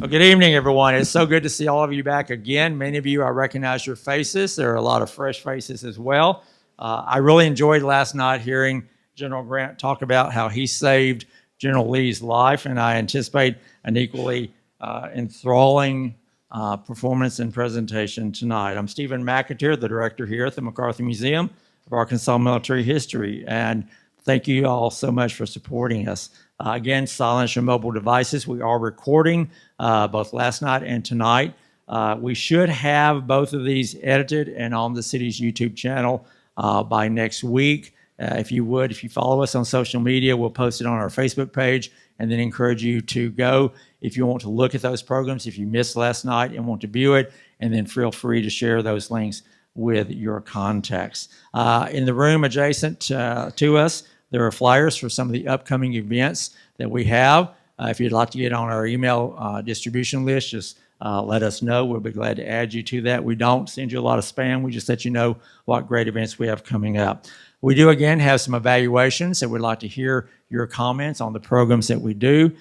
Well, good evening, everyone. It's so good to see all of you back again. Many of you, I recognize your faces. There are a lot of fresh faces as well. I really enjoyed last night hearing General Grant talk about how he saved General Lee's life, and I anticipate an equally enthralling performance and presentation tonight. I'm Stephen MacArthur, the director here at the MacArthur Museum of Arkansas Military History, and thank you all so much for supporting us. Again, silence your mobile devices. We are recording both last night and tonight. We should have both of these edited and on the city's YouTube channel by next week. If you follow us on social media, we'll post it on our Facebook page and then encourage you to go if you want to look at those programs, if you missed last night and want to view it, and then feel free to share those links with your contacts. In the room adjacent to us, there are flyers for some of the upcoming events that we have. If you'd like to get on our email distribution list, just let us know. We'll be glad to add you to that. We don't send you a lot of spam. We just let you know what great events we have coming up. We do, again, have some evaluations, and we'd like to hear your comments on the programs that we do.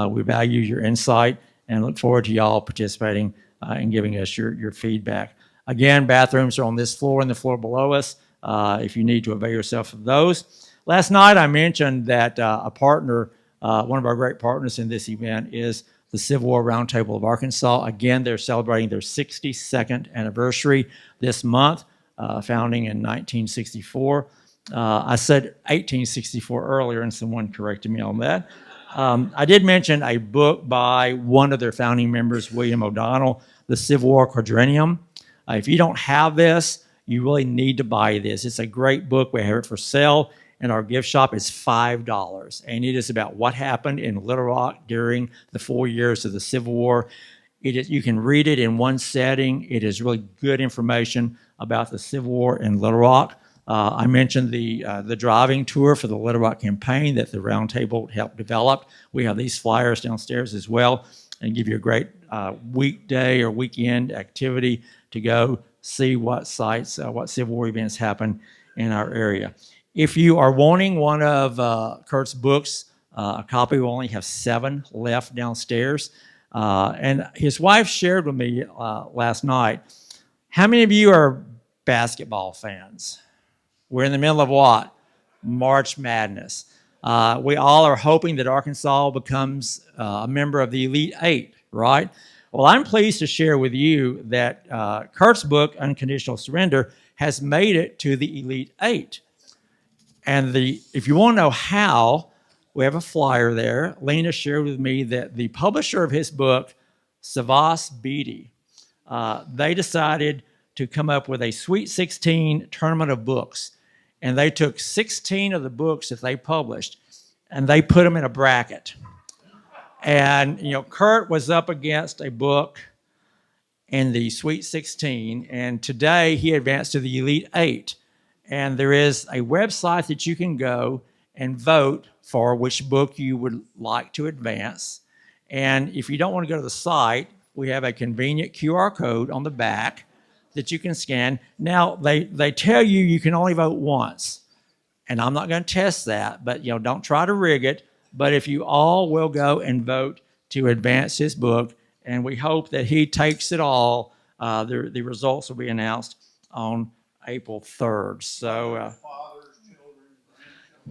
We value your insight and look forward to y'all participating and giving us your feedback. Again, bathrooms are on this floor and the floor below us if you need to avail yourself of those. Last night, I mentioned that a partner, one of our great partners in this event is the Civil War Roundtable of Arkansas. Again, they're celebrating their 62nd anniversary this month, founding in 1964. I said 1864 earlier, and someone corrected me on that. I did mention a book by one of their founding members, William O'Donnell, The Civil War Quadrennium. If you don't have this, you really need to buy this. It's a great book. We have it for sale in our gift shop. It's $5, and it is about what happened in Little Rock during the 4 years of the Civil War. You can read it in one setting. It is really good information about the Civil War in Little Rock. I mentioned the driving tour for the Little Rock campaign that the Roundtable helped develop. We have these flyers downstairs as well, and give you a great weekday or weekend activity to go see what sites, what Civil War events happen in our area. If you are wanting one of Curt's books, a copy, we only have 7 left downstairs. And his wife shared with me last night, how many of you are basketball fans? We're in the middle of what? March Madness. We all are hoping that Arkansas becomes a member of the Elite Eight, right? Well, I'm pleased to share with you that Curt's book, Unconditional Surrender, has made it to the Elite Eight. And if you want to know how, we have a flyer there. Lena shared with me that the publisher of his book, Savas Beatty, they decided to come up with a Sweet 16 tournament of books. And they took 16 of the books that they published, and they put them in a bracket. And, Curt was up against a book in the Sweet 16, and today he advanced to the Elite Eight. And there is a website that you can go and vote for which book you would like to advance. And if you don't want to go to the site, we have a convenient QR code on the back that you can scan. Now, they tell you can only vote once. And I'm not going to test that, but don't try to rig it. But if you all will go and vote to advance his book, and we hope that he takes it all, the results will be announced on April 3rd. So,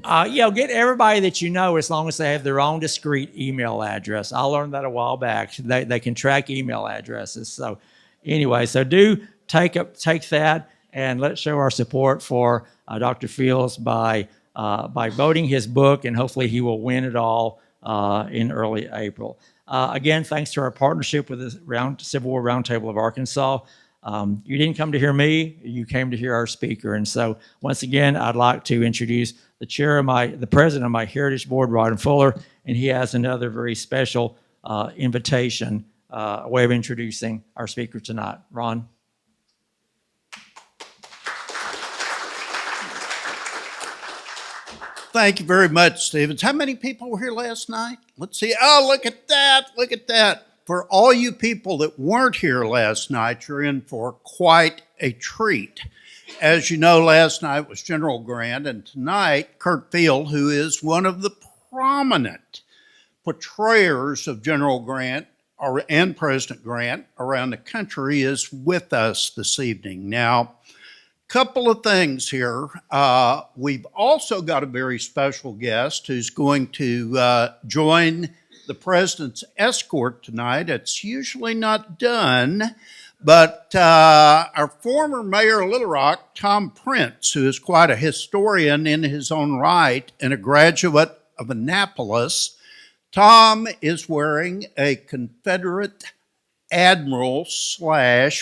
get everybody that you know as long as they have their own discrete email address. I learned that a while back. They can track email addresses. So anyway, so do take that, and let's show our support for Dr. Fields by voting his book, and hopefully he will win it all in early April. Again, thanks to our partnership with the Civil War Roundtable of Arkansas. You didn't come to hear me, you came to hear our speaker. And so once again, I'd like to introduce the president of my Heritage Board, Ron Fuller, and he has another very special invitation, a way of introducing our speaker tonight. Ron. Thank you very much, Stevens. How many people were here last night? Let's see. Oh, look at that. Look at that. For all you people that weren't here last night, you're in for quite a treat. As you know, last night was General Grant, and tonight, Curt Fields, who is one of the prominent portrayers of General Grant, and President Grant around the country is with us this evening. Now, couple of things here. We've also got a very special guest who's going to join the president's escort tonight. It's usually not done, but our former mayor of Little Rock, Tom Prince, who is quite a historian in his own right and a graduate of Annapolis, Tom is wearing a Confederate admiral /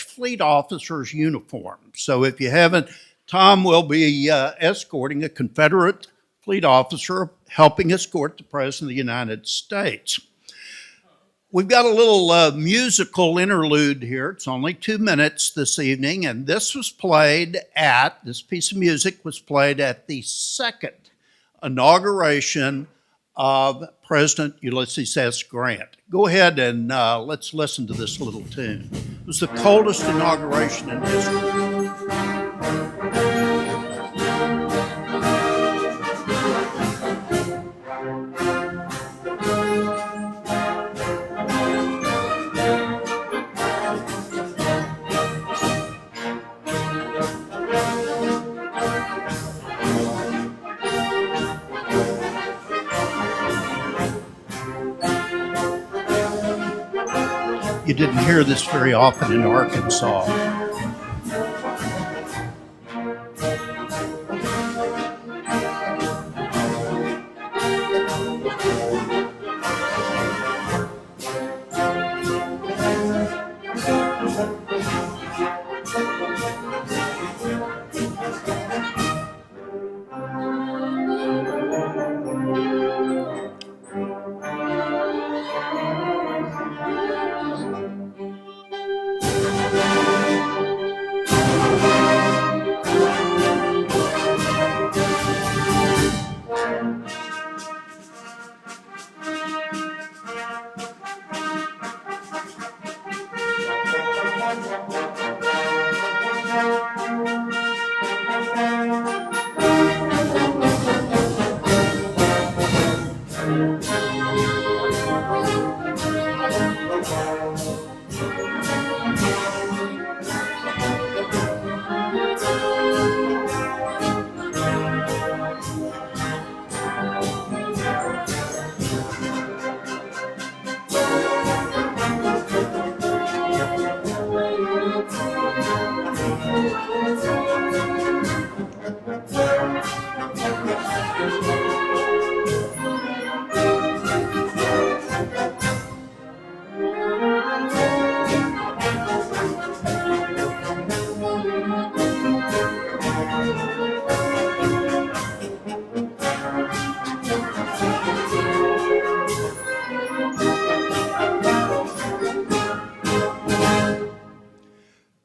fleet officer's uniform. So if you haven't, Tom will be escorting a Confederate fleet officer, helping escort the President of the United States. We've got a little musical interlude here. It's only 2 minutes this evening, and this piece of music was played at the second inauguration of President Ulysses S. Grant. Go ahead and let's listen to this little tune. It was the coldest inauguration in history. You didn't hear this very often in Arkansas.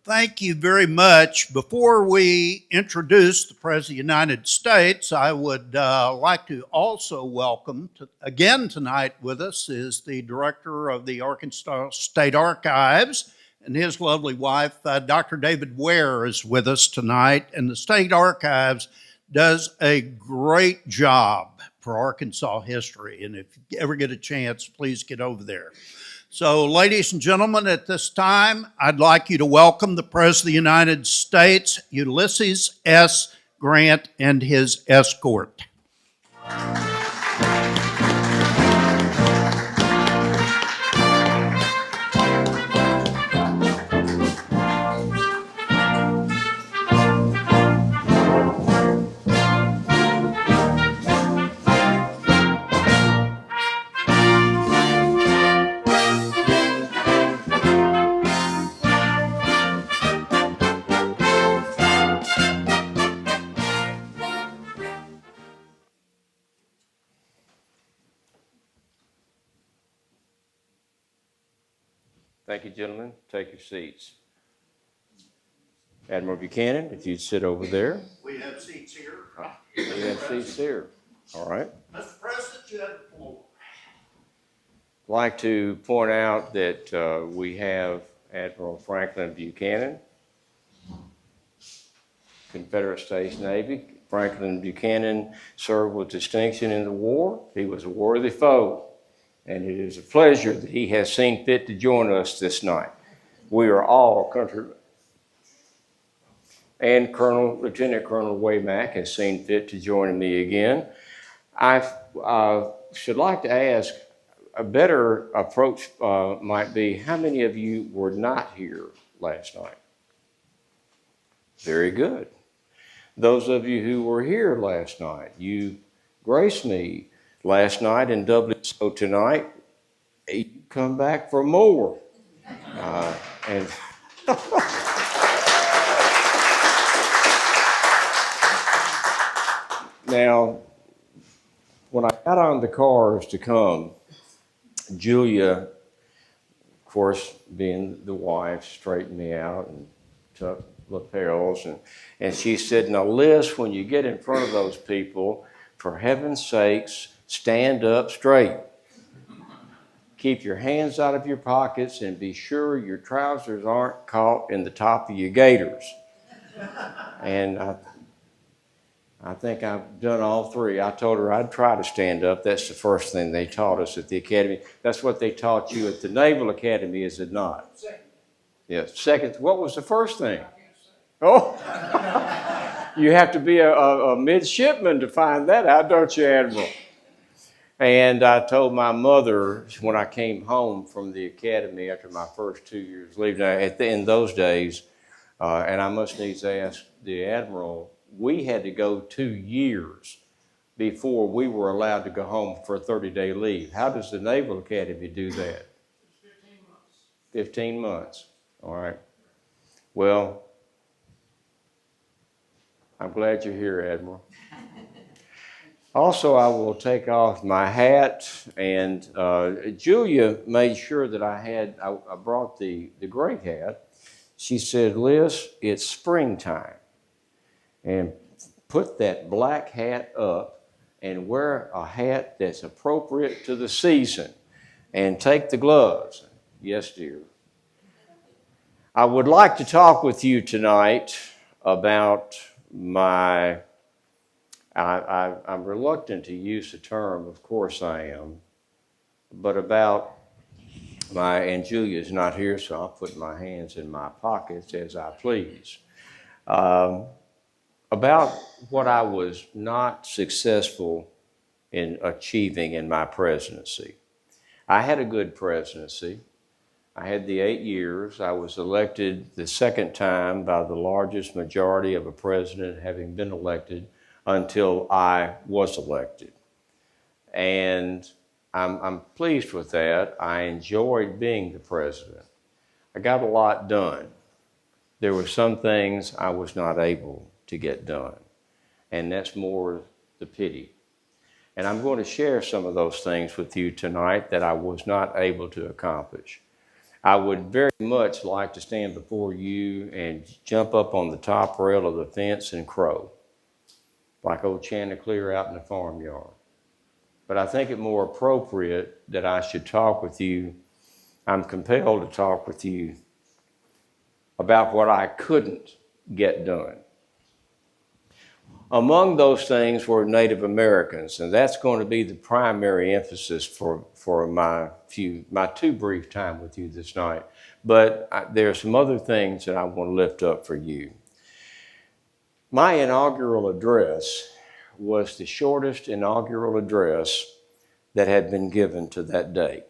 Thank you very much. Before we introduce the President of the United States, I would like to also welcome, again tonight with us, is the Director of the Arkansas State Archives and his lovely wife. Dr. David Ware is with us tonight, and the State Archives does a great job for Arkansas history, and if you ever get a chance, please get over there. So, ladies and gentlemen, at this time, I'd like you to welcome the President of the United States, Ulysses S. Grant, and his escort. Thank you, gentlemen. Take your seats. Admiral Buchanan, if you'd sit over there. We have seats here. We have seats here. All right. Mr. President, you have the floor. I'd like to point out that we have Admiral Franklin Buchanan, Confederate States Navy. Franklin Buchanan served with distinction in the war. He was a worthy foe and it is a pleasure that he has seen fit to join us this night. We are all countrymen. And Lieutenant Colonel Waymack has seen fit to join me again. I should like to ask, a better approach might be, how many of you were not here last night? Very good. Those of you who were here last night, you graced me last night and doubly so tonight. You come back for more. And now, when I got on the cars to come, Julia, of course, being the wife, straightened me out and took lapels. And she said, now, Liz, when you get in front of those people, for heaven's sakes, stand up straight. Keep your hands out of your pockets and be sure your trousers aren't caught in the top of your gaiters. And I think I've done all three. I told her I'd try to stand up. That's the first thing they taught us at the academy. That's what they taught you at the Naval Academy, is it not? Second. Yes. Second. What was the first thing? Oh, you have to be a midshipman to find that out, don't you, Admiral? And I told my mother when I came home from the academy after my first 2 years leaving, in those days, and I must needs ask the Admiral, we had to go 2 years before we were allowed to go home for a 30-day leave. How does the Naval Academy do that? 15 months. 15 months. All right. Well, I'm glad you're here, Admiral. Also, I will take off my hat, and Julia made sure that I brought the great hat. She said, Liz, it's springtime, and put that black hat up and wear a hat that's appropriate to the season, and take the gloves. Yes, dear. I would like to talk with you tonight about I'm reluctant to use the term, of course I am, but about and Julia's not here, so I'll put my hands in my pockets as I please, about what I was not successful in achieving in my presidency. I had a good presidency. I had the 8 years. I was elected the second time by the largest majority of a president having been elected until I was elected. And I'm pleased with that. I enjoyed being the president. I got a lot done. There were some things I was not able to get done, and that's more the pity. And I'm going to share some of those things with you tonight that I was not able to accomplish. I would very much like to stand before you and jump up on the top rail of the fence and crow, like old Chanticleer out in the farmyard. But I think it more appropriate that I should talk with you. I'm compelled to talk with you about what I couldn't get done. Among those things were Native Americans, and that's going to be the primary emphasis for my too brief time with you this night. But there are some other things that I want to lift up for you. My inaugural address was the shortest inaugural address that had been given to that day.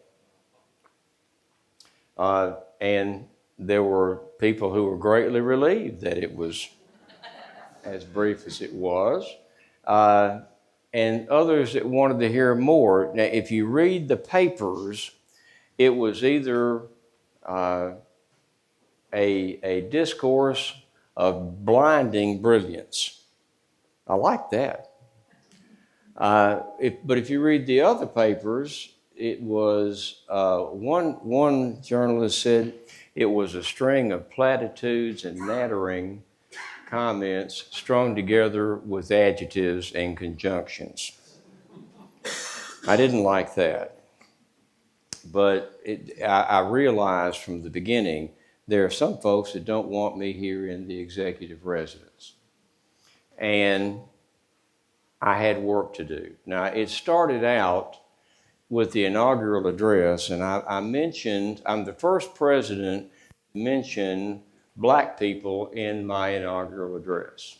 And there were people who were greatly relieved that it was as brief as it was, and others that wanted to hear more. Now, if you read the papers, it was either a discourse of blinding brilliance. I like that. But if you read the other papers, it was, one journalist said it was a string of platitudes and nattering comments strung together with adjectives and conjunctions. I didn't like that. But I realized from the beginning there are some folks that don't want me here in the executive residence. And I had work to do. Now, it started out with the inaugural address, and I mentioned, I'm the first president to mention black people in my inaugural address.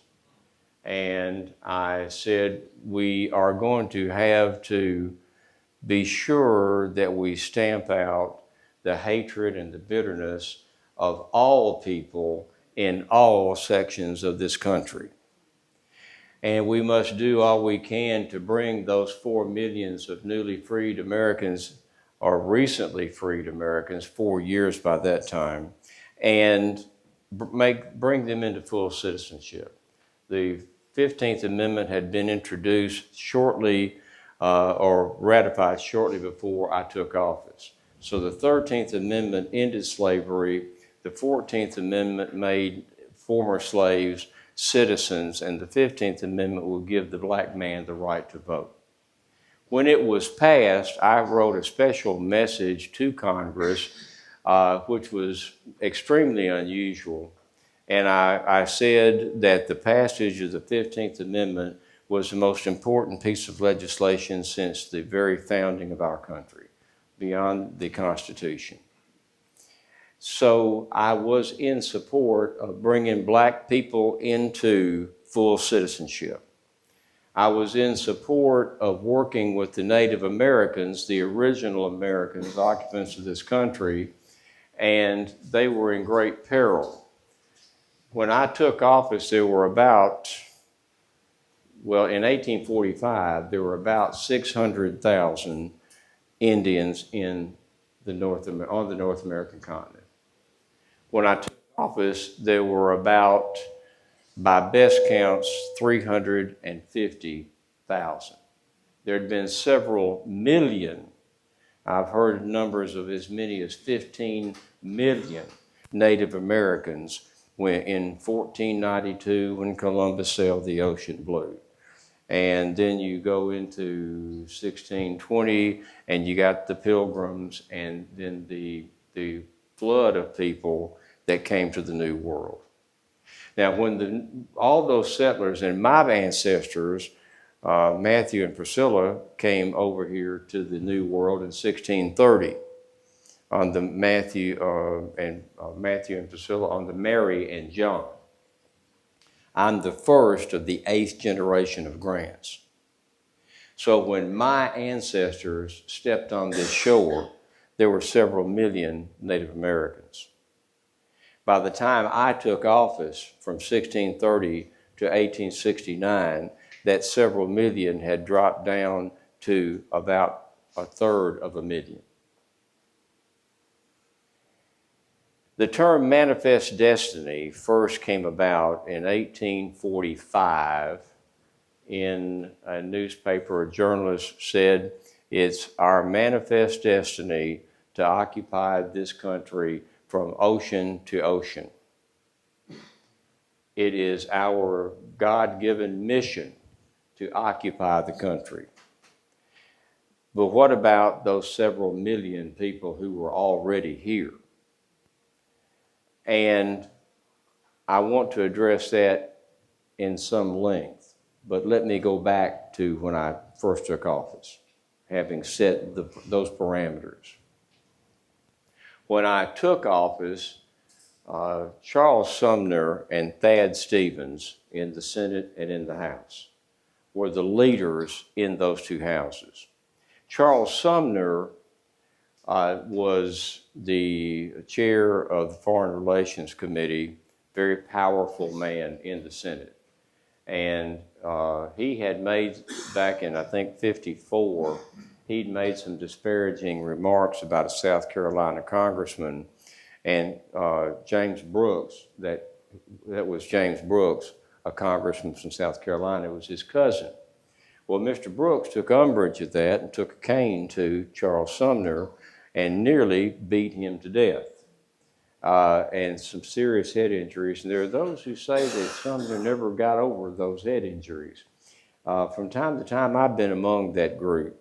And I said, we are going to have to be sure that we stamp out the hatred and the bitterness of all people in all sections of this country. And we must do all we can to bring those 4 million of newly freed Americans, or recently freed Americans, 4 years by that time, and bring them into full citizenship. The 15th Amendment had been introduced shortly or ratified shortly before I took office. So the 13th Amendment ended slavery. The 14th Amendment made former slaves citizens, and the 15th Amendment will give the black man the right to vote. When it was passed, I wrote a special message to Congress, which was extremely unusual. And I said that the passage of the 15th Amendment was the most important piece of legislation since the very founding of our country, beyond the Constitution. So I was in support of bringing black people into full citizenship. I was in support of working with the Native Americans, the original Americans, occupants of this country, and they were in great peril. When I took office, there were about, well, in 1845, there were about 600,000 Indians on the North American continent. When I took office, there were about, by best counts, 350,000. There had been several million, I've heard numbers of as many as 15 million Native Americans in 1492 when Columbus sailed the ocean blue. And then you go into 1620 and you got the Pilgrims and then the flood of people that came to the New World. Now, when all those settlers and my ancestors, Matthew and Priscilla, came over here to the New World in 1630 on the Matthew and Priscilla on the Mary and John. I'm the first of the 8th generation of Grants. So when my ancestors stepped on this shore, there were several million Native Americans. By the time I took office from 1630 to 1869, that several million had dropped down to about 1/3 of a million. The term manifest destiny first came about in 1845 in a newspaper. A journalist said, "It's our manifest destiny to occupy this country from ocean to ocean. It is our God-given mission to occupy the country." But what about those several million people who were already here? And I want to address that in some length, but let me go back to when I first took office, having set those parameters. When I took office, Charles Sumner and Thad Stevens in the Senate and in the House were the leaders in those two houses. Charles Sumner was the chair of the Foreign Relations Committee, very powerful man in the Senate. And he had made, back in I think 54, he'd made some disparaging remarks about a South Carolina congressman. And James Brooks, that was James Brooks, a congressman from South Carolina, was his cousin. Well, Mr. Brooks took umbrage at that and took a cane to Charles Sumner and nearly beat him to death, and some serious head injuries. And there are those who say that Sumner never got over those head injuries. From time to time, I've been among that group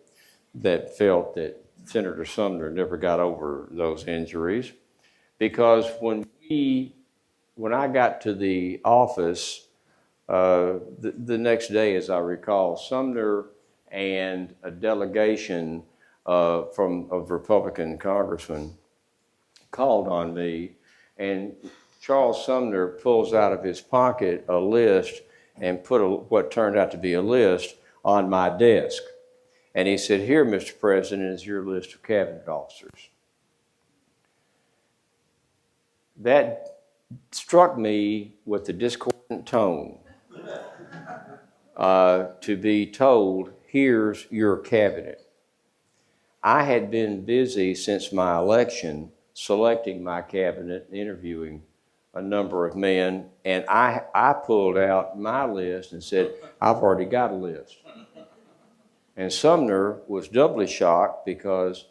that felt that Senator Sumner never got over those injuries, because when I got to the office, the next day, as I recall, Sumner and a delegation from a Republican congressman called on me, and Charles Sumner pulls out of his pocket a list and put what turned out to be a list on my desk. And he said, "Here, Mr. President, is your list of cabinet officers." That struck me with the discordant tone to be told, "Here's your cabinet." I had been busy since my election selecting my cabinet, interviewing a number of men, and I pulled out my list and said, "I've already got a list." And Sumner was doubly shocked because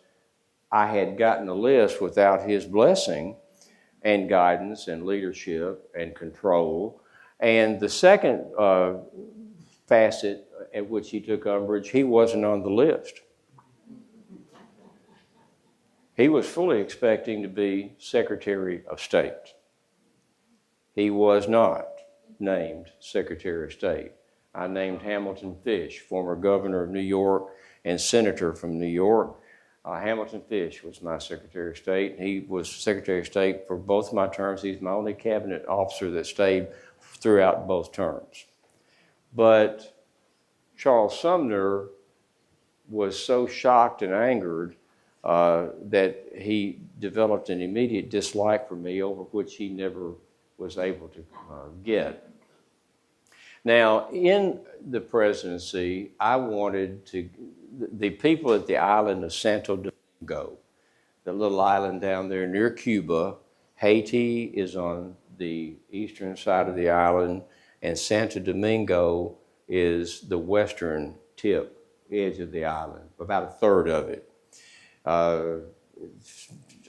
I had gotten a list without his blessing and guidance and leadership and control. And the second facet at which he took umbrage, he wasn't on the list. He was fully expecting to be Secretary of State. He was not named Secretary of State. I named Hamilton Fish, former governor of New York and senator from New York. Hamilton Fish was my Secretary of State. He was Secretary of State for both my terms. He's my only cabinet officer that stayed throughout both terms. But Charles Sumner was so shocked and angered that he developed an immediate dislike for me, over which he never was able to get. Now, in the presidency, I wanted to, the people at the island of Santo Domingo, the little island down there near Cuba, Haiti is on the eastern side of the island, and Santo Domingo is the western tip, edge of the island, about a third of it.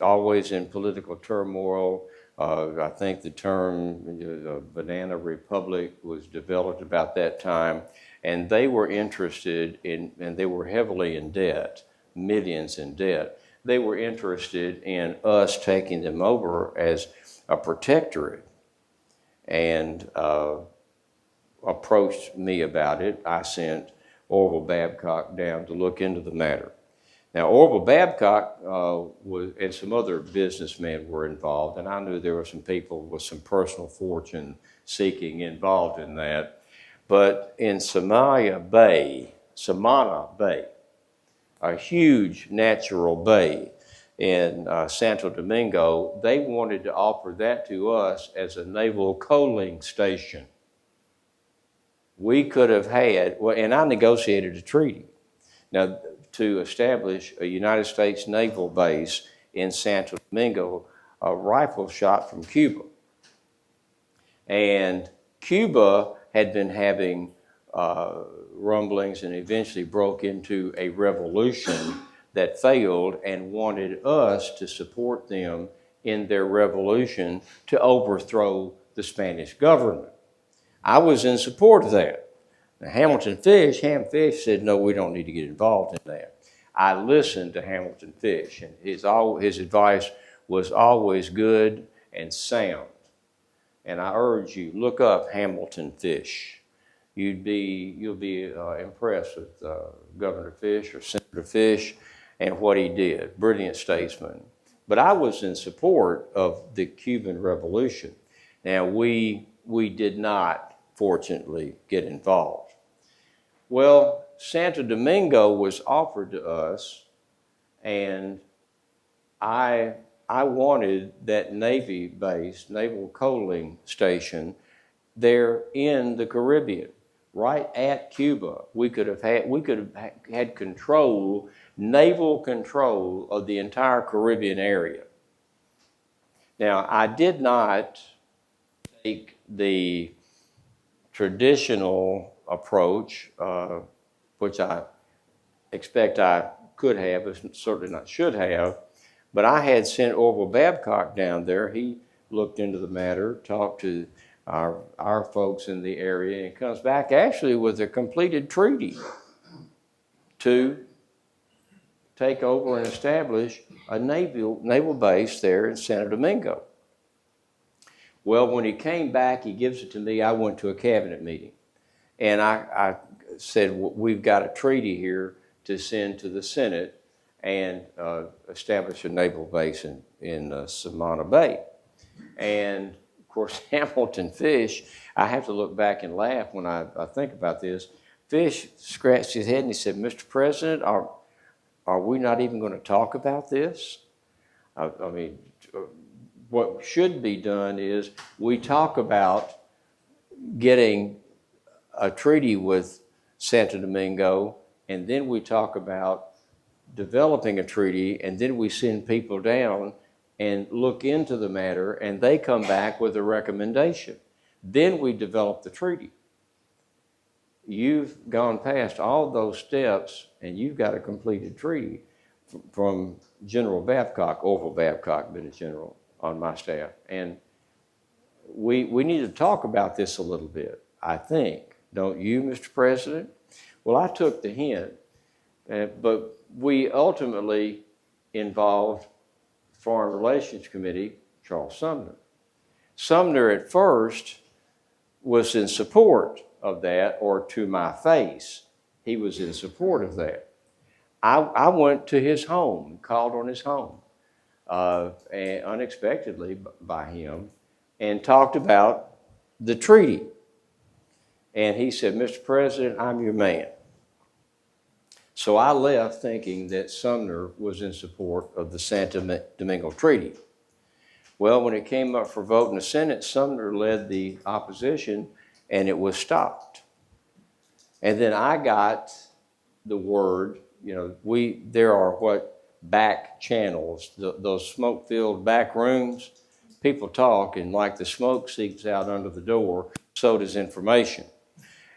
Always in political turmoil. I think the term Banana Republic was developed about that time, and they were interested in, and they were heavily in debt, millions in debt. They were interested in us taking them over as a protectorate, and approached me about it. I sent Orville Babcock down to look into the matter. Now, Orville Babcock and some other businessmen were involved, and I knew there were some people with some personal fortune seeking involved in that. But in Samana Bay, a huge natural bay in Santo Domingo, they wanted to offer that to us as a naval coaling station. We could have had, and I negotiated a treaty. Now, to establish a United States naval base in Santo Domingo, a rifle shot from Cuba. And Cuba had been having rumblings and eventually broke into a revolution that failed and wanted us to support them in their revolution to overthrow the Spanish government. I was in support of that. Now, Ham Fish said, "No, we don't need to get involved in that." I listened to Hamilton Fish, and his advice was always good and sound. And I urge you, look up Hamilton Fish. You'll be impressed with Governor Fish or Senator Fish and what he did. Brilliant statesman. But I was in support of the Cuban Revolution. Now, we did not, fortunately, get involved. Well, Santo Domingo was offered to us, and I wanted that Navy base, naval coaling station, there in the Caribbean, right at Cuba. We could have had control, naval control of the entire Caribbean area. Now, I did not take the traditional approach, which I expect I could have, but certainly not should have. But I had sent Orville Babcock down there. He looked into the matter, talked to our folks in the area, and comes back actually with a completed treaty to take over and establish a naval base there in Santo Domingo. Well, when he came back, he gives it to me. I went to a cabinet meeting. And I said, "We've got a treaty here to send to the Senate, and establish a naval base in Samana Bay. And of course, Hamilton Fish, I have to look back and laugh when I think about this. Fish scratched his head and he said, "Mr. President, are we not even going to talk about this?" I mean, what should be done is we talk about getting a treaty with Santo Domingo, and then we talk about developing a treaty, and then we send people down and look into the matter, and they come back with a recommendation. Then we develop the treaty. You've gone past all those steps, and you've got a completed treaty from General Babcock. Orville Babcock been a general on my staff. And we need to talk about this a little bit, I think. Don't you, Mr. President? Well, I took the hint, but we ultimately involved Foreign Relations Committee, Charles Sumner. Sumner at first was in support of that, or to my face, he was in support of that. I went to his home, called on his home, and unexpectedly by him, and talked about the treaty. And he said, "Mr. President, I'm your man." So I left thinking that Sumner was in support of the Santo Domingo Treaty. Well, when it came up for vote in the Senate, Sumner led the opposition, and it was stopped. And then I got the word, there are back channels, those smoke-filled back rooms. People talk, and like the smoke seeps out under the door, so does information.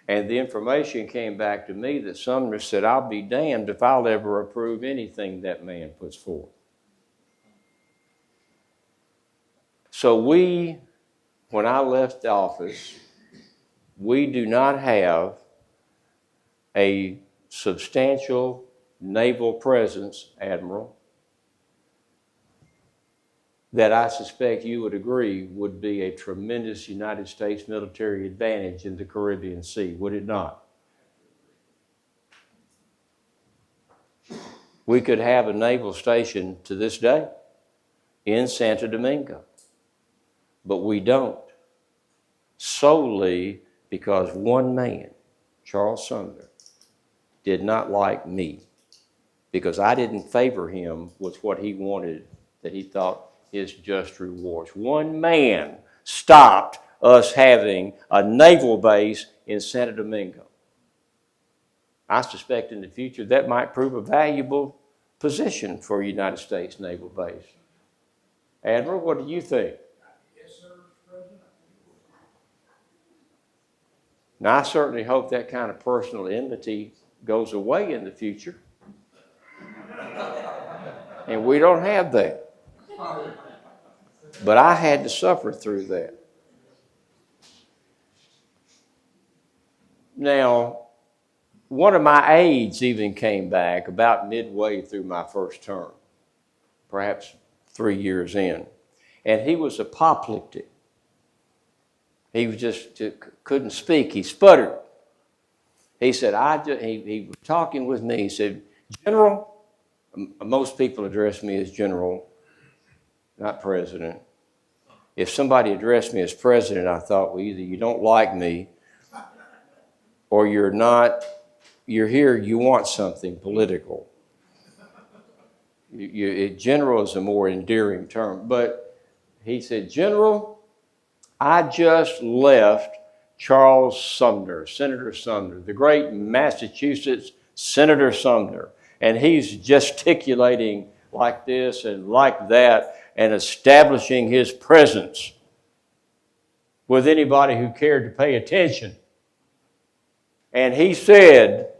And the information came back to me that Sumner said, "I'll be damned if I'll ever approve anything that man puts forth." So when I left the office, we do not have a substantial naval presence, Admiral, that I suspect you would agree would be a tremendous United States military advantage in the Caribbean Sea, would it not? We could have a naval station to this day in Santo Domingo, but we don't, solely because one man, Charles Sumner, did not like me because I didn't favor him with what he wanted, that he thought his just rewards. One man stopped us having a naval base in Santo Domingo. I suspect in the future that might prove a valuable position for a United States naval base. Admiral, what do you think? Yes, sir, Mr. President. Now, I certainly hope that kind of personal enmity goes away in the future. And we don't have that. But I had to suffer through that. Now, one of my aides even came back about midway through my first term, perhaps 3 years in, and he was apoplectic. He was just couldn't speak. He sputtered. He said, he was talking with me. He said, "General," most people address me as General, not President. If somebody addressed me as President, I thought, well, either you don't like me or you're here, you want something political. General is a more endearing term. But he said, "General, I just left Charles Sumner, Senator Sumner, the great Massachusetts Senator Sumner, and he's gesticulating like this and like that and establishing his presence with anybody who cared to pay attention. And he said,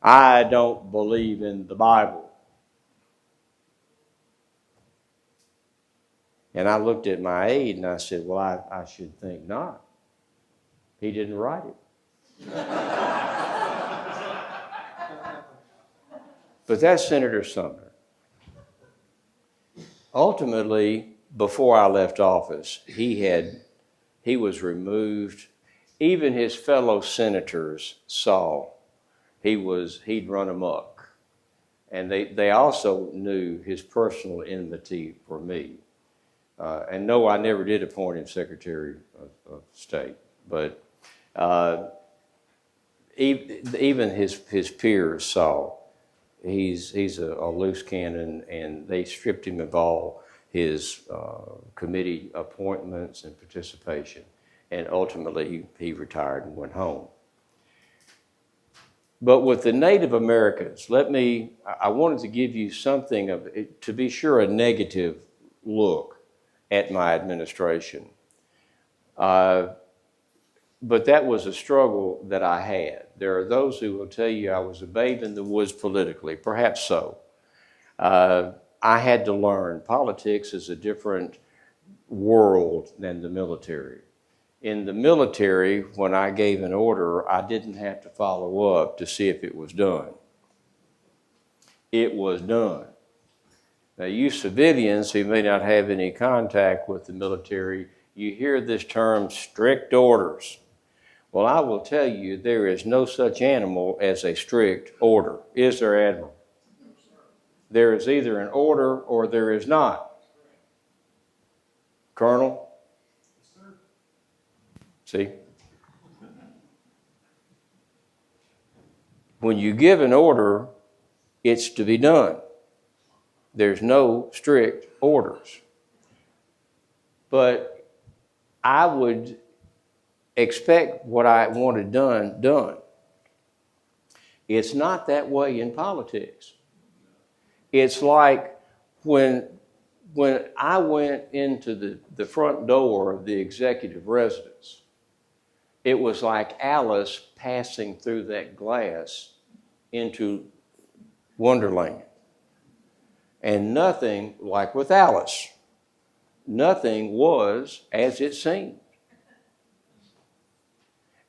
I don't believe in the Bible." And I looked at my aide and I said, "Well, I should think not. He didn't write it." But that's Senator Sumner. Ultimately, before I left office, he was removed. Even his fellow senators saw he'd run amok. And they also knew his personal enmity for me. And no, I never did appoint him Secretary of State, but even his peers saw he's a loose cannon, and they stripped him of all his committee appointments and participation, and ultimately he retired and went home. But with the Native Americans, I wanted to give you something of, to be sure, a negative look at my administration. But that was a struggle that I had. There are those who will tell you I was a babe in the woods politically, perhaps so. I had to learn politics is a different world than the military. In the military, when I gave an order, I didn't have to follow up to see if it was done. It was done. Now, you civilians who may not have any contact with the military, you hear this term, strict orders. Well, I will tell you, there is no such animal as a strict order. Is there, Admiral? There is either an order or there is not. Colonel? See? When you give an order, it's to be done. There's no strict orders. But I would expect what I wanted done. It's not that way in politics. It's like when I went into the front door of the executive residence, it was like Alice passing through that glass into Wonderland. And nothing, like with Alice, nothing was as it seemed.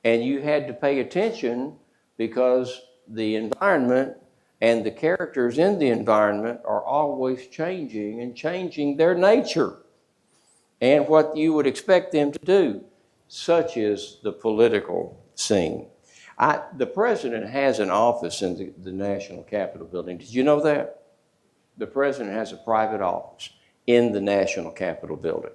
And you had to pay attention because the environment and the characters in the environment are always changing and changing their nature and what you would expect them to do. Such is the political scene. The president has an office in the National Capitol building. Did you know that? The president has a private office in the National Capitol building.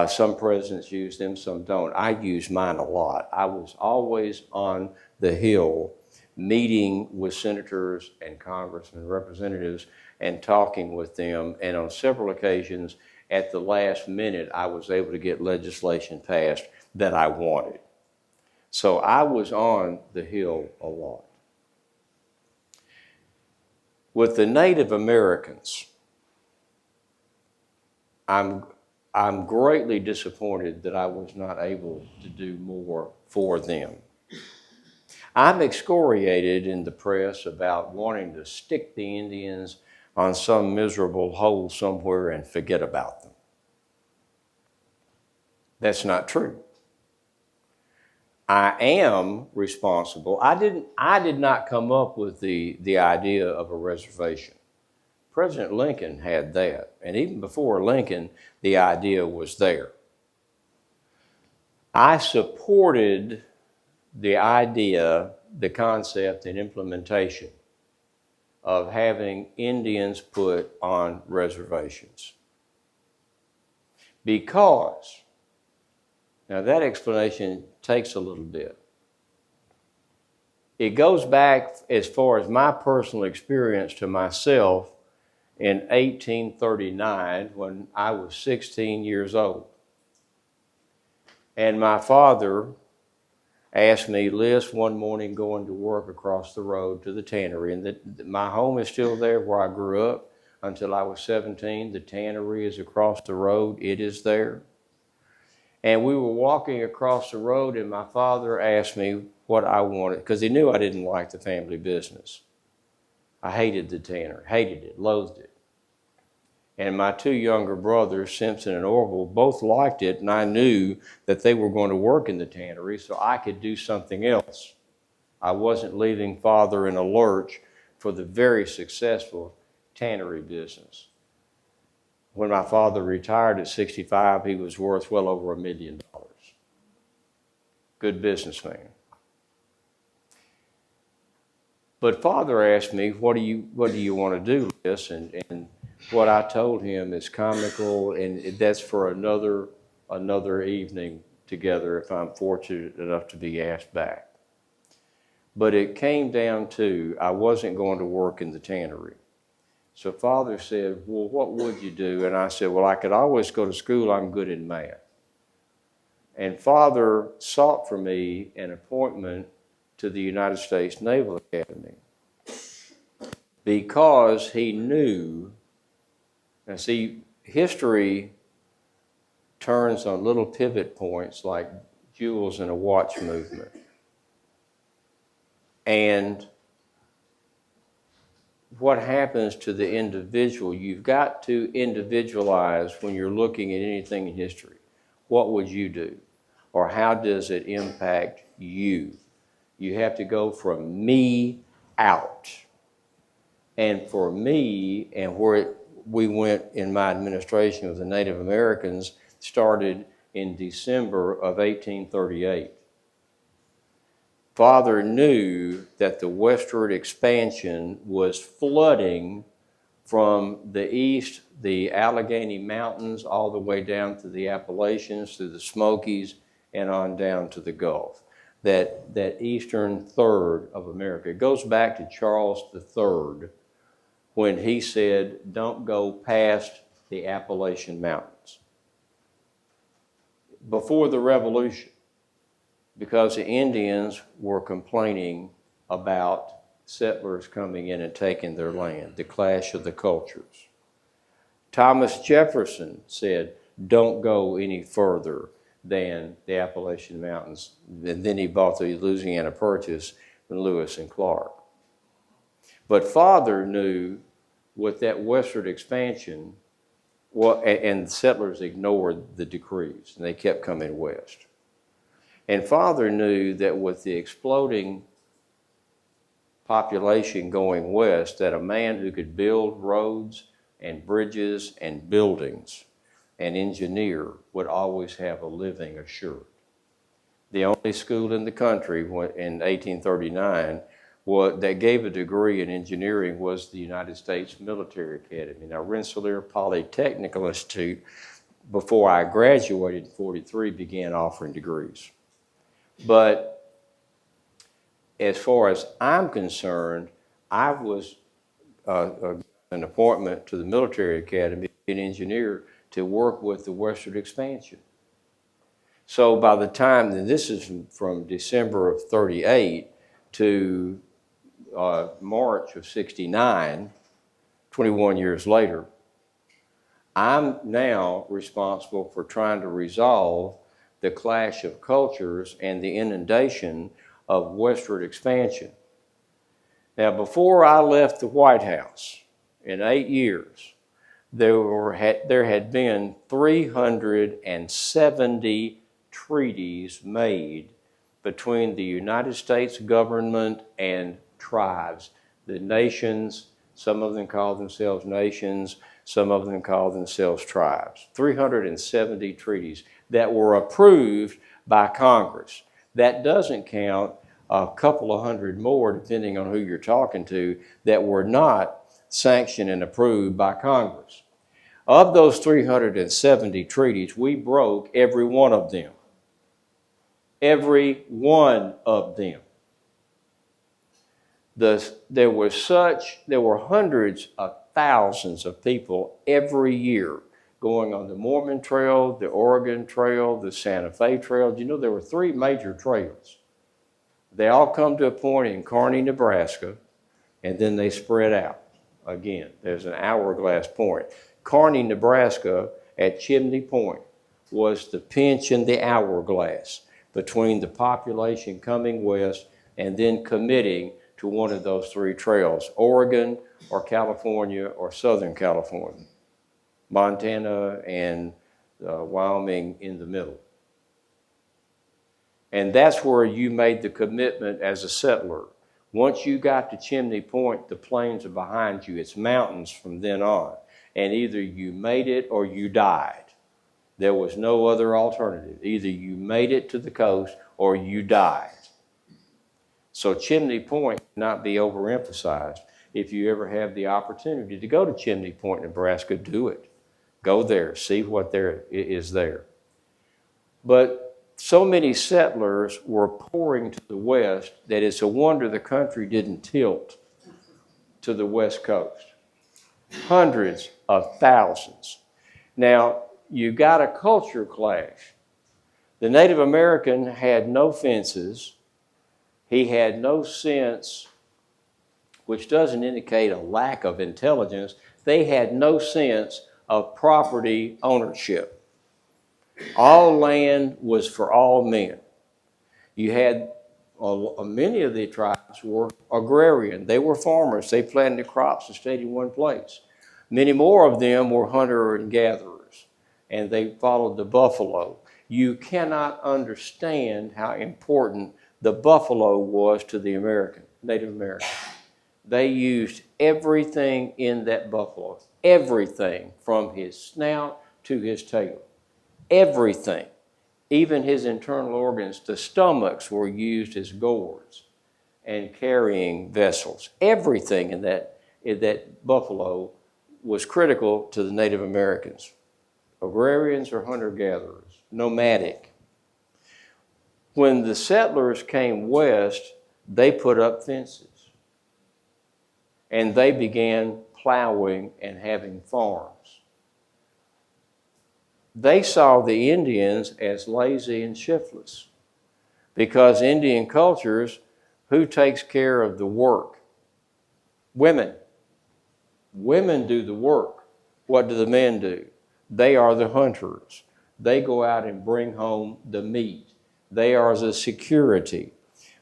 Some presidents use them, some don't. I use mine a lot. I was always on the Hill meeting with senators and congressmen, representatives, and talking with them. And on several occasions, at the last minute, I was able to get legislation passed that I wanted. So I was on the Hill a lot. With the Native Americans, I'm greatly disappointed that I was not able to do more for them. I'm excoriated in the press about wanting to stick the Indians on some miserable hole somewhere and forget about them. That's not true. I am responsible. I did not come up with the idea of a reservation. President Lincoln had that, and even before Lincoln, the idea was there. I supported the idea, the concept, and implementation of having Indians put on reservations. Because, now that explanation takes a little bit. It goes back as far as my personal experience to myself in 1839 when I was 16 years old. And my father asked me, Liz, one morning going to work across the road to the tannery, and my home is still there where I grew up until I was 17. The tannery is across the road. It is there. And we were walking across the road, and my father asked me what I wanted, because he knew I didn't like the family business. I hated the tannery, hated it, loathed it. And my two younger brothers, Simpson and Orville, both liked it, and I knew that they were going to work in the tannery so I could do something else. I wasn't leaving Father in a lurch for the very successful tannery business. When my father retired at 65, he was worth well over $1 million. Good businessman. But Father asked me, what do you want to do with this? And what I told him is comical, and that's for another evening together if I'm fortunate enough to be asked back. But it came down to I wasn't going to work in the tannery. So Father said, well, what would you do? And I said, well, I could always go to school. I'm good in math. And Father sought for me an appointment to the United States Naval Academy because he knew, now see, history turns on little pivot points like jewels in a watch movement. And what happens to the individual, you've got to individualize when you're looking at anything in history. What would you do? Or how does it impact you? You have to go from me out. And for me, and where we went in my administration with the Native Americans, started in December of 1838. Father knew that the westward expansion was flooding from the east, the Allegheny Mountains, all the way down to the Appalachians, to the Smokies, and on down to the Gulf. That eastern third of America. It goes back to Charles III when he said, don't go past the Appalachian Mountains. Before the Revolution, because the Indians were complaining about settlers coming in and taking their land, the clash of the cultures. Thomas Jefferson said, don't go any further than the Appalachian Mountains. And then he bought the Louisiana Purchase from Lewis and Clark. But Father knew with that westward expansion, and the settlers ignored the decrees, and they kept coming west. And Father knew that with the exploding population going west, that a man who could build roads and bridges and buildings and engineer would always have a living assured. The only school in the country in 1839 that gave a degree in engineering was the United States Military Academy. Now, Rensselaer Polytechnical Institute, before I graduated in 1943, began offering degrees. But as far as I'm concerned, I was an appointment to the Military Academy, an engineer, to work with the westward expansion. So by the time, and this is from December of 1938 to March of 1969, 21 years later, I'm now responsible for trying to resolve the clash of cultures and the inundation of westward expansion. Now, before I left the White House in 8 years, there had been 370 treaties made between the United States government and tribes. The nations, some of them call themselves nations, some of them call themselves tribes. 370 treaties that were approved by Congress. That doesn't count a couple of hundred more, depending on who you're talking to, that were not sanctioned and approved by Congress. Of those 370 treaties, we broke every one of them. Every one of them. There were hundreds of thousands of people every year going on the Mormon Trail, the Oregon Trail, the Santa Fe Trail. You know, there were 3 major trails. They all come to a point in Kearney, Nebraska, and then they spread out. Again, there's an hourglass point. Kearney, Nebraska, at Chimney Point, was the pinch in the hourglass between the population coming west and then committing to one of those 3 trails, Oregon or California or Southern California, Montana and Wyoming in the middle. And that's where you made the commitment as a settler. Once you got to Chimney Point, the plains are behind you. It's mountains from then on. And either you made it or you died. There was no other alternative. Either you made it to the coast or you died. So Chimney Point not be overemphasized. If you ever have the opportunity to go to Chimney Point, Nebraska, do it. Go there, see what there is there. But so many settlers were pouring to the west that it's a wonder the country didn't tilt to the west coast. Hundreds of thousands. Now, you got a culture clash. The Native American had no fences. He had no sense, which doesn't indicate a lack of intelligence. They had no sense of property ownership. All land was for all men. You had many of the tribes were agrarian. They were farmers. They planted crops and stayed in one place. Many more of them were hunter and gatherers, and they followed the buffalo. You cannot understand how important the buffalo was to the Native American. They used everything in that buffalo, everything from his snout to his tail, everything, even his internal organs. The stomachs were used as gourds and carrying vessels. Everything in that buffalo was critical to the Native Americans. Agrarians or hunter-gatherers, nomadic. When the settlers came west, they put up fences. And they began plowing and having farms. They saw the Indians as lazy and shiftless, because Indian cultures, who takes care of the work? Women. Women do the work. What do the men do? They are the hunters. They go out and bring home the meat. They are the security.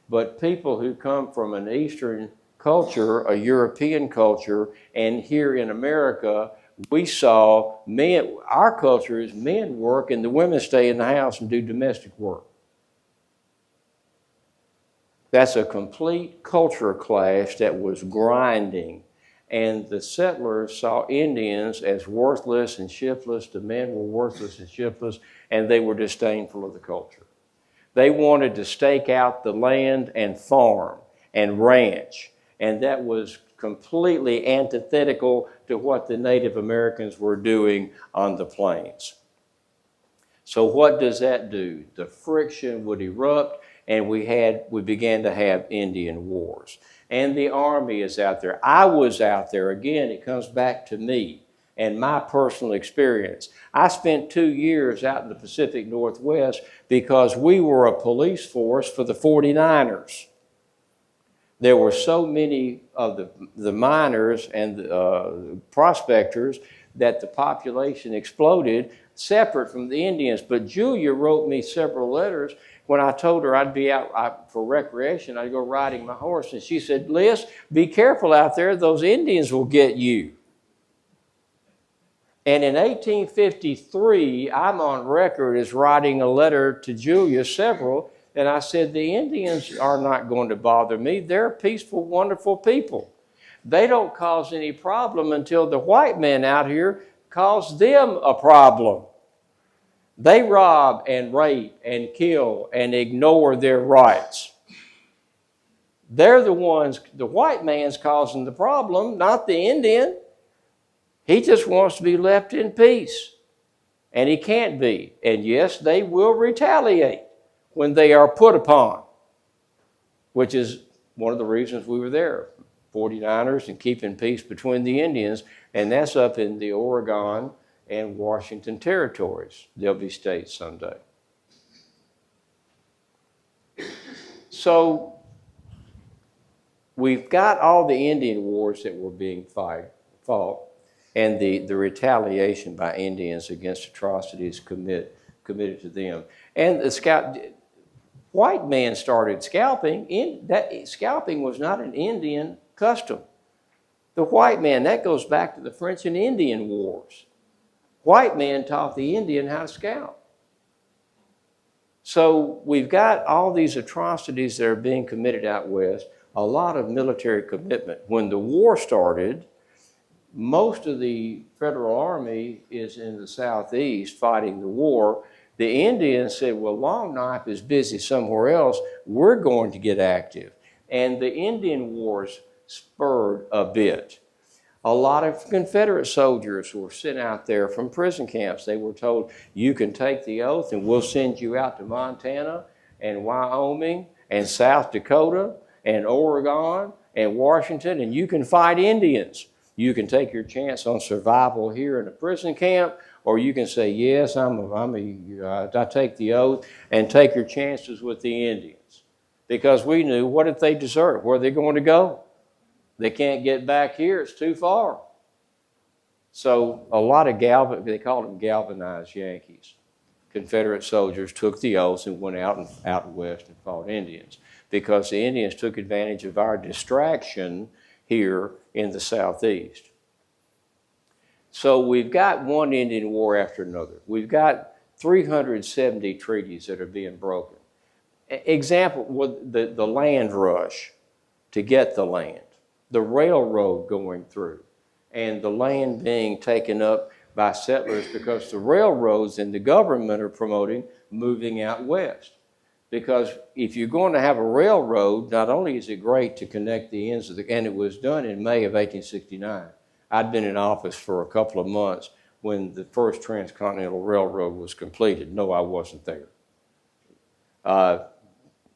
But people who come from an Eastern culture, a European culture, and here in America, we saw men, our culture is men work and the women stay in the house and do domestic work. That's a complete culture clash that was grinding. And the settlers saw Indians as worthless and shiftless. The men were worthless and shiftless, and they were disdainful of the culture. They wanted to stake out the land and farm and ranch, and that was completely antithetical to what the Native Americans were doing on the plains. So what does that do? The friction would erupt, and we began to have Indian wars. And the Army is out there. I was out there. Again, it comes back to me and my personal experience. I spent 2 years out in the Pacific Northwest because we were a police force for the 49ers. There were so many of the miners and the prospectors that the population exploded separate from the Indians. But Julia wrote me several letters when I told her I'd be out for recreation. I'd go riding my horse. And she said, Liz, be careful out there. Those Indians will get you. And in 1853, I'm on record as writing a letter to Julia, several, and I said, the Indians are not going to bother me. They're peaceful, wonderful people. They don't cause any problem until the white man out here cause them a problem. They rob and rape and kill and ignore their rights. They're the ones, the white man's causing the problem, not the Indian. He just wants to be left in peace. And he can't be. And yes, they will retaliate when they are put upon, which is one of the reasons we were there. 49ers and keeping peace between the Indians, and that's up in the Oregon and Washington territories. They'll be states someday. So we've got all the Indian wars that were being fought, and the retaliation by Indians against atrocities committed to them. And the white man started scalping. Scalping was not an Indian custom. The white man, that goes back to the French and Indian Wars. White man taught the Indian how to scalp. So we've got all these atrocities that are being committed out west, a lot of military commitment. When the war started, most of the Federal Army is in the southeast fighting the war. The Indians said, well, Long Knife is busy somewhere else. We're going to get active. And the Indian Wars spurred a bit. A lot of Confederate soldiers were sent out there from prison camps. They were told, you can take the oath and we'll send you out to Montana and Wyoming and South Dakota and Oregon and Washington, and you can fight Indians. You can take your chance on survival here in a prison camp, or you can say, yes, I take the oath, and take your chances with the Indians. Because we knew, what if they desert? Where are they going to go? They can't get back here. It's too far. So a lot of they called them galvanized Yankees. Confederate soldiers took the oaths and went out west and fought Indians, because the Indians took advantage of our distraction here in the Southeast. So we've got one Indian war after another. We've got 370 treaties that are being broken. Example, the land rush to get the land, the railroad going through, and the land being taken up by settlers because the railroads and the government are promoting moving out west. Because if you're going to have a railroad, not only is it great to connect the ends of and it was done in May of 1869. I'd been in office for a couple of months when the first transcontinental railroad was completed. No, I wasn't there.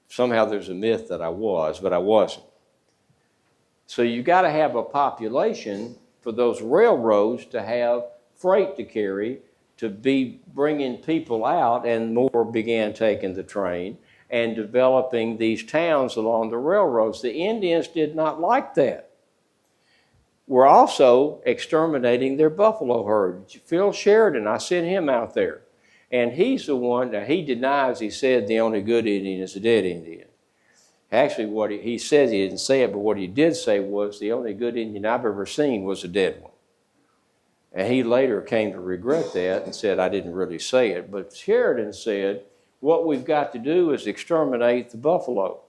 Somehow there's a myth that I was, but I wasn't. So you got to have a population for those railroads to have freight to carry, to be bringing people out, and more began taking the train and developing these towns along the railroads. The Indians did not like that. We're also exterminating their buffalo herd. Phil Sheridan, I sent him out there. And he's the one, that he denies, he said the only good Indian is a dead Indian. Actually, what he says, he didn't say it, but what he did say was the only good Indian I've ever seen was a dead one. And he later came to regret that and said, I didn't really say it. But Sheridan said, what we've got to do is exterminate the buffalo.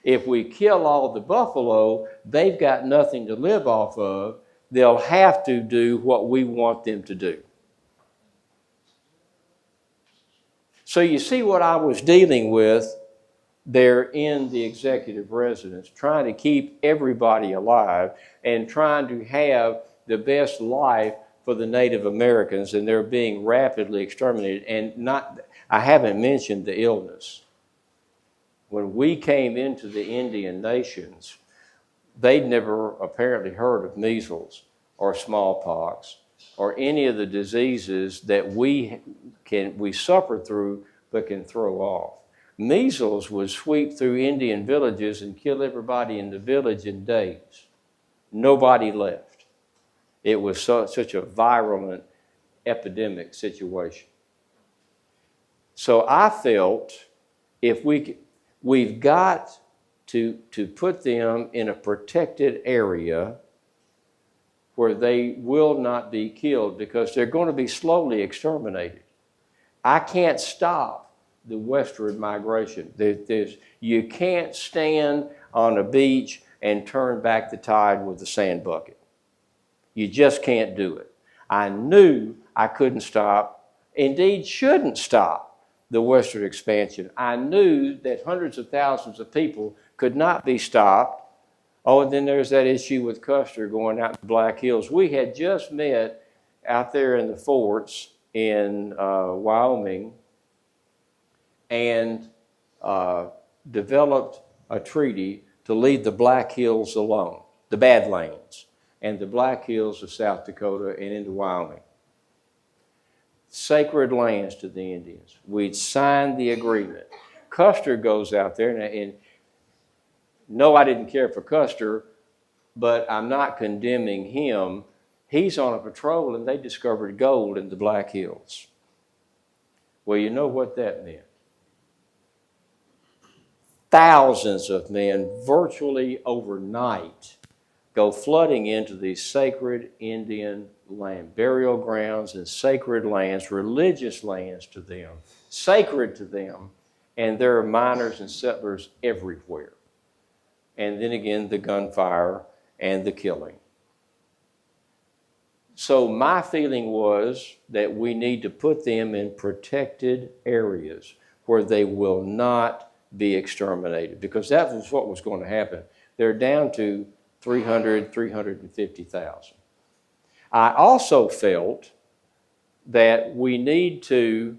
If we kill all the buffalo, they've got nothing to live off of. They'll have to do what we want them to do. So you see what I was dealing with there in the executive residence, trying to keep everybody alive and trying to have the best life for the Native Americans, and they're being rapidly exterminated. And I haven't mentioned the illness. When we came into the Indian nations, they'd never apparently heard of measles or smallpox or any of the diseases that we suffer through but can throw off. Measles would sweep through Indian villages and kill everybody in the village in days. Nobody left. It was such a virulent epidemic situation. So I felt if we've got to put them in a protected area where they will not be killed, because they're going to be slowly exterminated. I can't stop the westward migration. You can't stand on a beach and turn back the tide with a sand bucket. You just can't do it. I knew I couldn't stop, indeed shouldn't stop, the westward expansion. I knew that hundreds of thousands of people could not be stopped. Oh, and then there's that issue with Custer going out in the Black Hills. We had just met out there in the forts in Wyoming and developed a treaty to leave the Black Hills alone, the Badlands, and the Black Hills of South Dakota and into Wyoming. Sacred lands to the Indians. We'd signed the agreement. Custer goes out there, and no, I didn't care for Custer, but I'm not condemning him. He's on a patrol, and they discovered gold in the Black Hills. Well, you know what that meant. Thousands of men, virtually overnight, go flooding into these sacred Indian land, burial grounds and sacred lands, religious lands to them, sacred to them, and there are miners and settlers everywhere. And then again, the gunfire and the killing. So my feeling was that we need to put them in protected areas where they will not be exterminated, because that was what was going to happen. They're down to 350,000. I also felt that we need to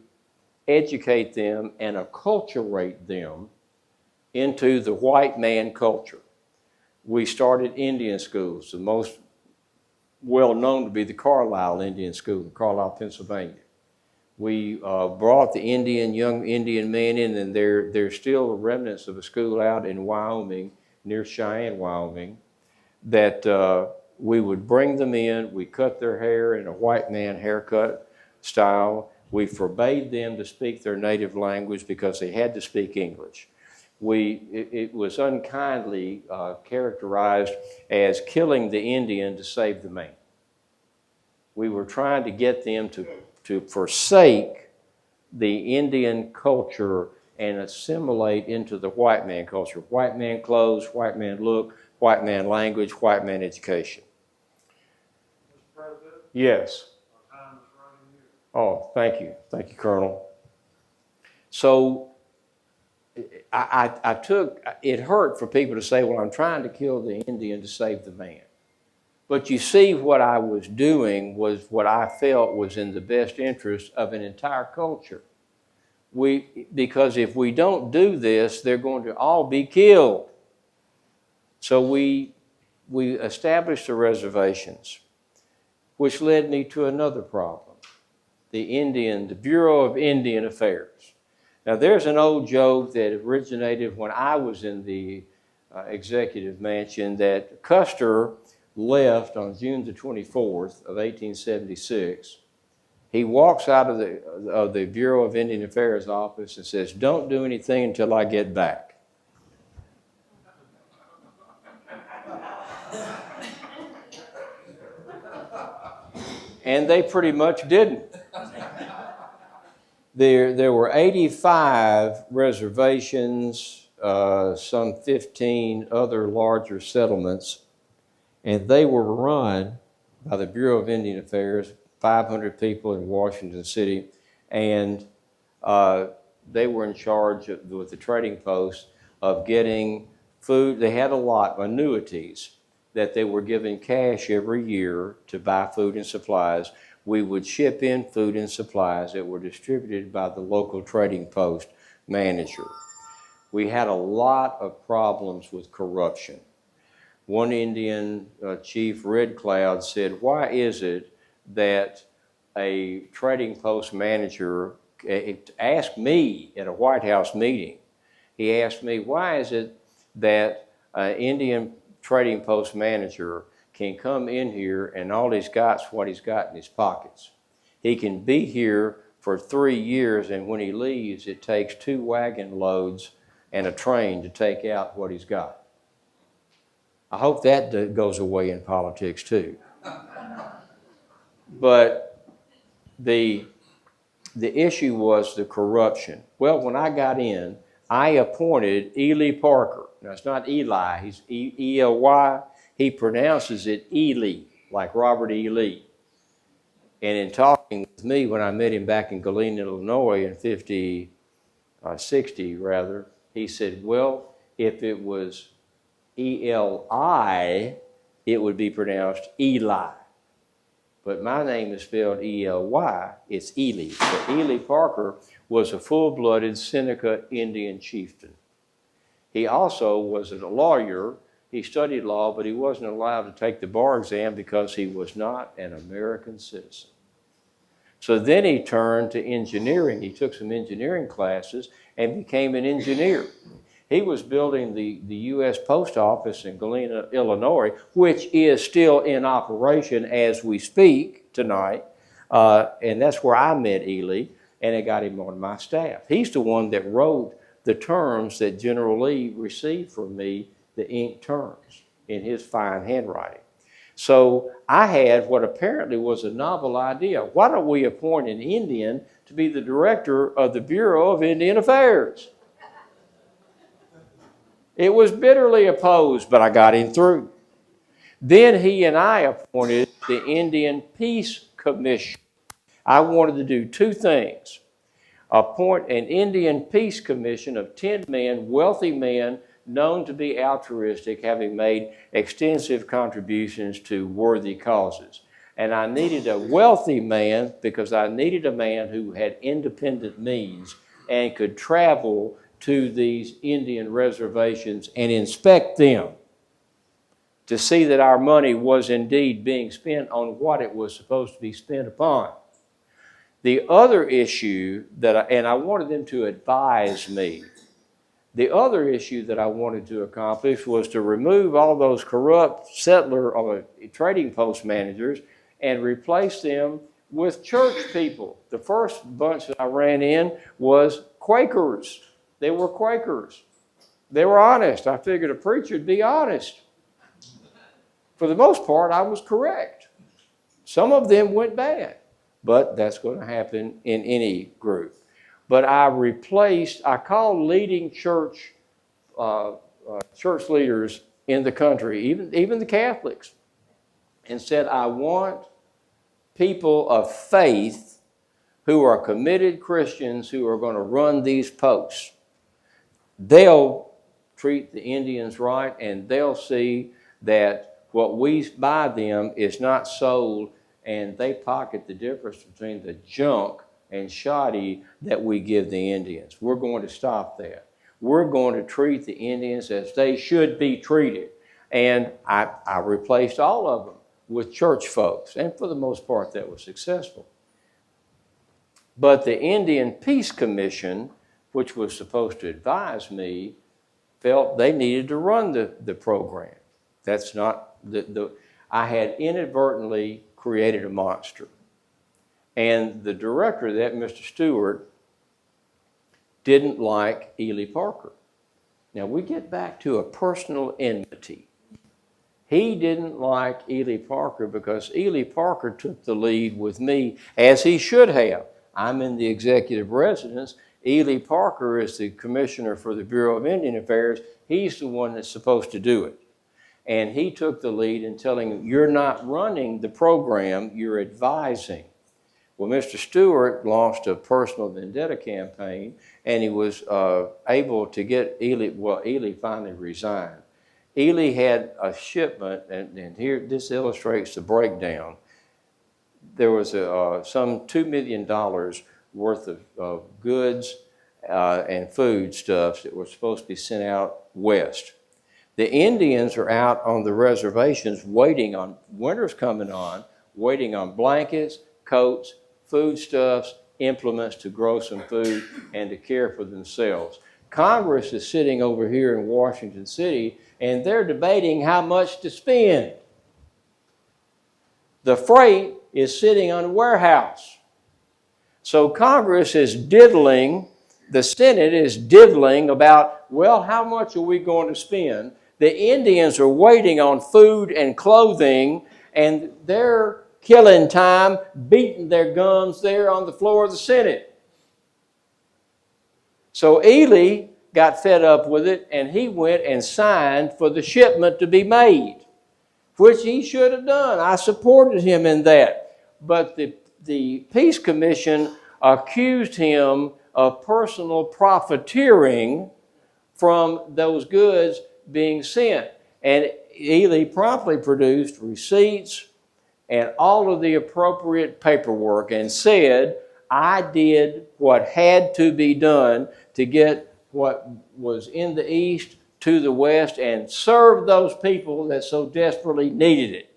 educate them and acculturate them into the white man culture. We started Indian schools, the most well known to be the Carlisle Indian School in Carlisle, Pennsylvania. We brought the young Indian men in, and there's still remnants of a school out in Wyoming, near Cheyenne, Wyoming, that we would bring them in. We cut their hair in a white man haircut style. We forbade them to speak their native language because they had to speak English. It was unkindly characterized as killing the Indian to save the man. We were trying to get them to forsake the Indian culture and assimilate into the white man culture. White man clothes, white man look, white man language, white man education. Mr. President, Yes. our time is running here. Oh, thank you. Thank you, Colonel. So it hurt for people to say, well, I'm trying to kill the Indian to save the man. But you see, what I was doing was what I felt was in the best interest of an entire culture. Because if we don't do this, they're going to all be killed. So we established the reservations, which led me to another problem. The Bureau of Indian Affairs. Now, there's an old joke that originated when I was in the executive mansion, that Custer left on June the 24th of 1876. He walks out of the Bureau of Indian Affairs office and says, "Don't do anything until I get back." And they pretty much didn't. There were 85 reservations, some 15 other larger settlements, and they were run by the Bureau of Indian Affairs, 500 people in Washington City, and they were in charge with the trading post of getting food. They had a lot of annuities that they were given cash every year to buy food and supplies. We would ship in food and supplies that were distributed by the local trading post manager. We had a lot of problems with corruption. One Indian chief, Red Cloud, said, "Why is it that a trading post manager asked me at a White House meeting, he asked me, why is it that an Indian trading post manager can come in here and all he's got is what he's got in his pockets? He can be here for 3 years, and when he leaves, it takes 2 wagon loads and a train to take out what he's got." I hope that goes away in politics too. But the issue was the corruption. Well, when I got in, I appointed Ely Parker. Now, it's not Eli, he's E-L-Y. He pronounces it Ely, like Robert E. Lee. And in talking with me when I met him back in Galena, Illinois in 60 rather, he said, well, if it was E-L-I, it would be pronounced Eli. But my name is spelled E-L-Y, it's Ely. So Ely Parker was a full-blooded Seneca Indian chieftain. He also was a lawyer. He studied law, but he wasn't allowed to take the bar exam because he was not an American citizen. So then he turned to engineering. He took some engineering classes and became an engineer. He was building the U.S. Post Office in Galena, Illinois, which is still in operation as we speak tonight. And that's where I met Ely, and I got him on my staff. He's the one that wrote the terms that General Lee received from me, the ink terms, in his fine handwriting. So I had what apparently was a novel idea. Why don't we appoint an Indian to be the director of the Bureau of Indian Affairs? It was bitterly opposed, but I got him through. Then he and I appointed the Indian Peace Commission. I wanted to do 2 things. appoint an Indian Peace Commission of 10 men, wealthy men, known to be altruistic, having made extensive contributions to worthy causes. And I needed a wealthy man because I needed a man who had independent means and could travel to these Indian reservations and inspect them to see that our money was indeed being spent on what it was supposed to be spent upon. The other issue and I wanted them to advise me. The other issue that I wanted to accomplish was to remove all those corrupt settler or trading post managers and replace them with church people. The first bunch that I ran in was Quakers. They were Quakers. They were honest. I figured a preacher would be honest. For the most part, I was correct. Some of them went bad, but that's going to happen in any group. But I called leading church leaders in the country, even the Catholics, and said, I want people of faith who are committed Christians who are going to run these posts. They'll treat the Indians right, and they'll see that what we buy them is not sold, and they pocket the difference between the junk and shoddy that we give the Indians. We're going to stop that. We're going to treat the Indians as they should be treated. And I replaced all of them with church folks, and for the most part that was successful. But the Indian Peace Commission, which was supposed to advise me, felt they needed to run the program. That's not I had inadvertently created a monster. And the director of that, Mr. Stewart, didn't like Ely Parker. Now we get back to a personal enmity. He didn't like Ely Parker because Ely Parker took the lead with me, as he should have. I'm in the executive residence. Ely Parker is the commissioner for the Bureau of Indian Affairs. He's the one that's supposed to do it. And he took the lead in telling him, you're not running the program, you're advising. Well, Mr. Stewart launched a personal vendetta campaign, and he was able to get Ely. Well, Ely finally resigned. Ely had a shipment, and here this illustrates the breakdown. There was some $2 million worth of goods and foodstuffs that were supposed to be sent out west. The Indians are out on the reservations waiting on, winter's coming on, waiting on blankets, coats, foodstuffs, implements to grow some food and to care for themselves. Congress is sitting over here in Washington City, and they're debating how much to spend. The freight is sitting on a warehouse. So Congress is diddling, the Senate is diddling about, well, how much are we going to spend? The Indians are waiting on food and clothing, and they're killing time, beating their gums there on the floor of the Senate. So Ely got fed up with it, and he went and signed for the shipment to be made, which he should have done. I supported him in that. But the Peace Commission accused him of personal profiteering from those goods being sent. And Ely promptly produced receipts and all of the appropriate paperwork and said, I did what had to be done to get what was in the East to the West and serve those people that so desperately needed it.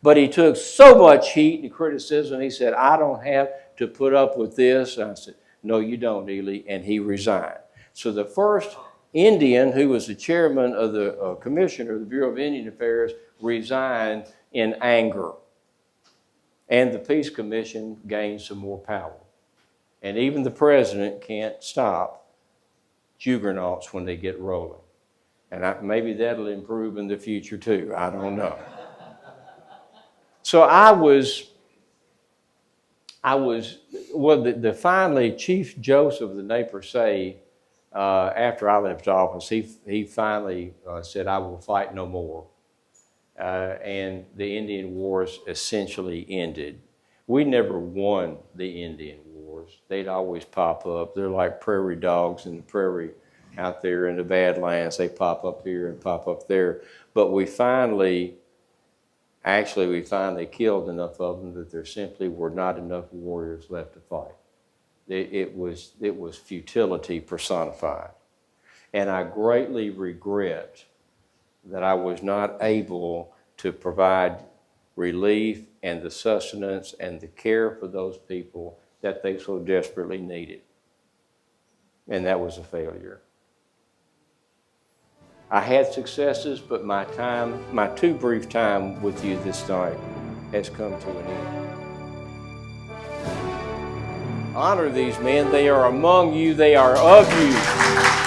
But he took so much heat and criticism, he said, I don't have to put up with this. And I said, no, you don't, Ely, and he resigned. So the first Indian, who was the chairman of the commissioner of the Bureau of Indian Affairs, resigned in anger. And the Peace Commission gained some more power. And even the president can't stop juggernauts when they get rolling. And maybe that'll improve in the future too. I don't know. So finally, Chief Joseph of the Nez Perce, after I left office, he finally said, I will fight no more. And the Indian Wars essentially ended. We never won the Indian War. dinosaurs. They'd always pop up. They're like prairie dogs in the prairie out there in the Badlands. They pop up here and pop up there. But we finally killed enough of them that there simply were not enough warriors left to fight. It was futility personified. And I greatly regret that I was not able to provide relief and the sustenance and the care for those people that they so desperately needed. And that was a failure. I had successes, but my too brief time with you this night has come to an end. Honor these men. They are among you. They are of you.